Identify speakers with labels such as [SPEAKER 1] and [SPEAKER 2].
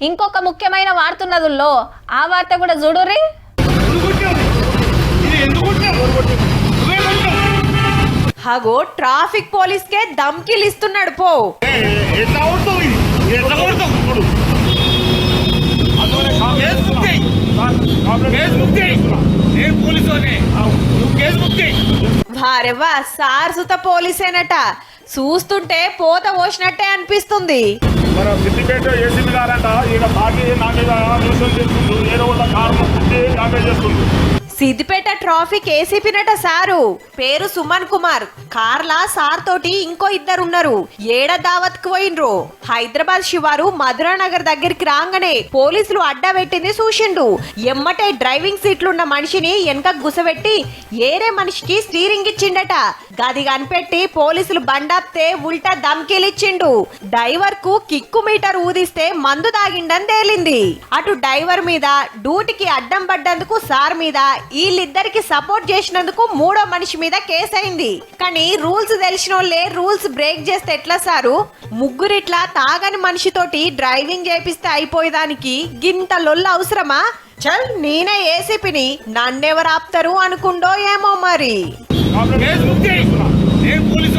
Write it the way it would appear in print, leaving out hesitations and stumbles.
[SPEAKER 1] ఇంకొక ముఖ్యమైన వార్తున్నదుల్లో ఆ వార్త కూడా చూడుర్రి.
[SPEAKER 2] హగో ట్రాఫిక్ పోలీస్ కే ధమ్కీలు ఇస్తున్నాడు పో. వారెవ్వా సార్ సుత పోలీసేనట. చూస్తుంటే పోత పోసినట్టే అనిపిస్తుంది.
[SPEAKER 3] మన సిద్దిపేట ఏసీబీ గారంట ఈయన తాగి నా మీద దోషం చేస్తుండ్రు, ఏదో ఒక కారణం పుట్టి డామేజ్ చేస్తుండ్రు.
[SPEAKER 2] సిద్దిపేట ట్రాఫిక్ ఏసీపీనట సారు, పేరు సుమన్ కుమార్. కార్లా సార్ తోటి ఇంకో ఇద్దరున్నారు. ఏడ దావత్ కు పోయిండ్రు. హైదరాబాద్ శివారు మధురానగర్ దగ్గరికి రాగానే పోలీసులు అడ్డా పెట్టింది చూసిండు. ఎమ్మటే డ్రైవింగ్ సీట్లున్న మనిషిని వెనక గుసబెట్టి ఏరే మనిషికి స్టీరింగ్ ఇచ్చిండట. గది కనిపెట్టి పోలీసులు బండాప్తే ఉల్టా ధమ్కీలిచ్చిండు. డ్రైవర్ కు కిక్కు మీటర్ ఊదిస్తే మందు తాగిండని తేలింది. అటు డ్రైవర్ మీద డ్యూటీకి అడ్డం పడ్డందుకు సార్ మీద, వీళ్ళిద్దరికి సపోర్ట్ చేసినందుకు మూడో మనిషి మీద కేసు అయింది. కానీ రూల్స్ తెలిసినోళ్లే రూల్స్ బ్రేక్ చేస్తే ఎట్లా సారు? ముగ్గురిట్లా తాగని మనిషితోటి డ్రైవింగ్ చేపిస్తే అయిపోయేదానికి గింత లొల్ల అవసరమా? చల్ నేనే ఏసీపీని, నన్నెవరు ఆపుతారు అనుకుండో ఏమో మరి.
[SPEAKER 3] కేసు బుక్ చేయి, నేను పోలీసు